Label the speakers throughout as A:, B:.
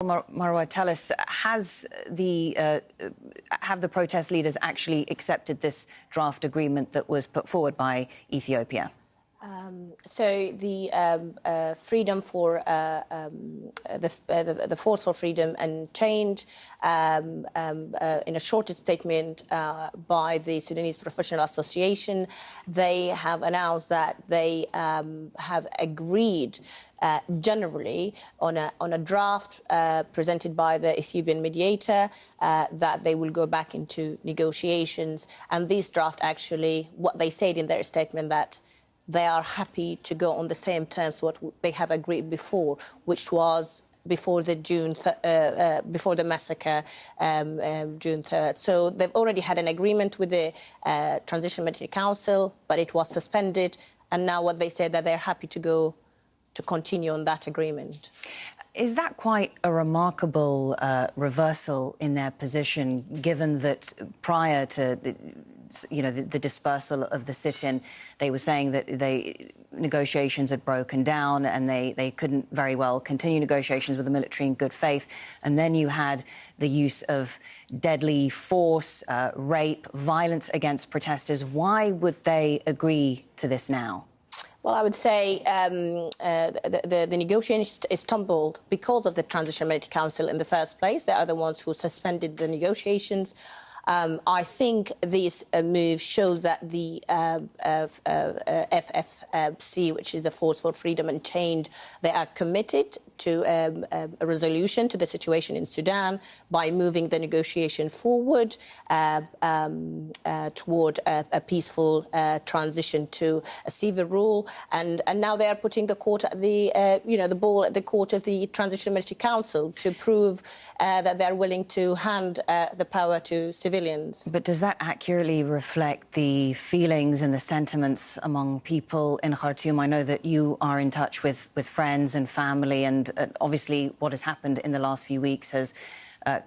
A: Marwa, tell us, have the protest leaders actually accepted this draft agreement that was put forward by Ethiopia?
B: So the freedom for the force for freedom and change, in a shorter statement by the Sudanese Professional Association, they have announced that they have agreed generally on a draft presented by the Ethiopian mediator that they will go back into negotiations. And this draft actually, what they said in their statement, that they are happy to go on the same terms what they have agreed before, which was before the before the massacre, June 3rd. So they've already had an agreement with the Transitional Military Council, but it was suspended. And now what they said that they're happy to continue on that agreement.
A: Is that quite a remarkable reversal in their position, given that prior to the dispersal of the sit-in, they were saying that negotiations had broken down and they couldn't very well continue negotiations with the military in good faith. And then you had the use of deadly force, rape, violence against protesters. Why would they agree to this now?
B: Well, I would say the negotiations stumbled because of the Transitional Military Council in the first place. They are the ones who suspended the negotiations. I think this move shows that the FFC, which is the Force for Freedom and Change, they are committed to a resolution to the situation in Sudan by moving the negotiation forward toward a peaceful transition to a civil rule. And now they are putting the court at the ball at the court of the Transitional Military Council to prove that they're willing to hand the power to civilians.
A: But does that accurately reflect the feelings and the sentiments among people in Khartoum? I know that you are in touch with friends and family, and obviously what has happened in the last few weeks has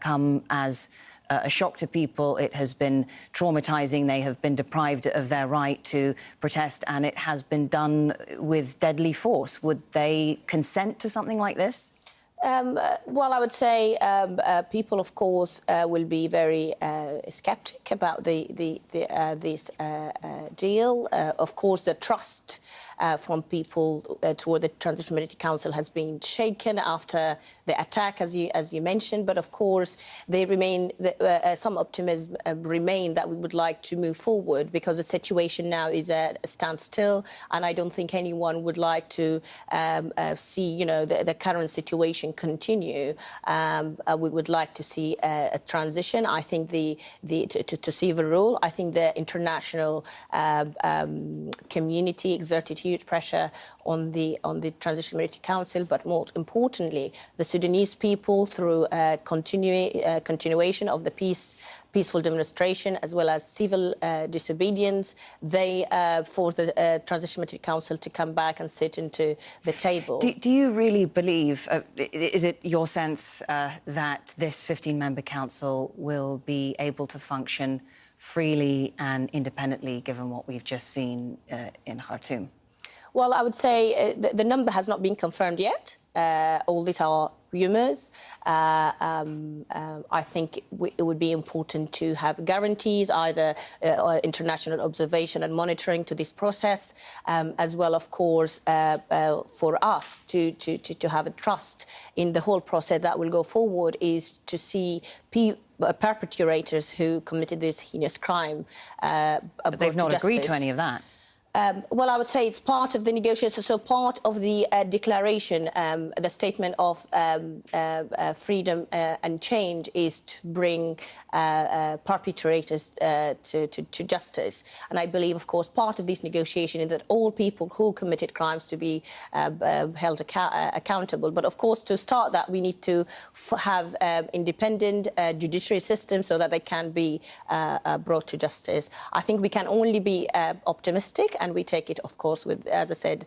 A: come as a shock to people. It has been traumatizing. They have been deprived of their right to protest, and it has been done with deadly force. Would they consent to something like this?
B: Well, I would say people, of course, will be very sceptic about this deal. Of course, the trust from people toward the Transitional Military Council has been shaken after the attack, as you mentioned. But of course, they remain some optimism remain that we would like to move forward, because the situation now is at a standstill, and I don't think anyone would like to see the current situation continue. We would like to see a transition. I think to civil rule. I think the international community exerted huge pressure on the Transitional Military Council, but more importantly, the Sudanese people, through continuation of the peaceful demonstration as well as civil disobedience, they forced the Transitional Military Council to come back and sit into the table.
A: Do you really believe, is it your sense that this 15-member council will be able to function freely and independently, given what we've just seen in Khartoum?
B: Well, I would say the number has not been confirmed yet. All these are rumours. I think it would be important to have guarantees, either international observation and monitoring to this process, as well, of course, for us to have a trust in the whole process that will go forward, is to see perpetrators who committed this heinous crime
A: but they've not agreed to any of that.
B: Well, I would say it's part of the negotiations. So part of the declaration, the statement of freedom and change, is to bring perpetrators to justice. And I believe, of course, part of this negotiation is that all people who committed crimes to be held accountable. But, of course, to start that, we need to have independent judiciary system so that they can be brought to justice. I think we can only be optimistic, and we take it, of course, with, as I said,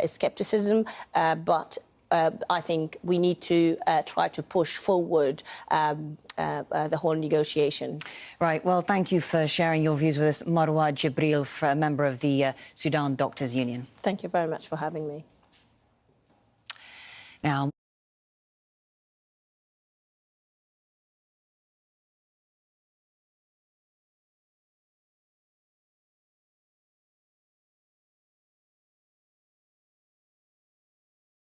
B: skepticism. But I think we need to try to push forward the whole negotiation.
A: Right. Well, thank you for sharing your views with us, Marwa Jibril, a member of the Sudan Doctors Union.
B: Thank you very much for having me.
A: Now.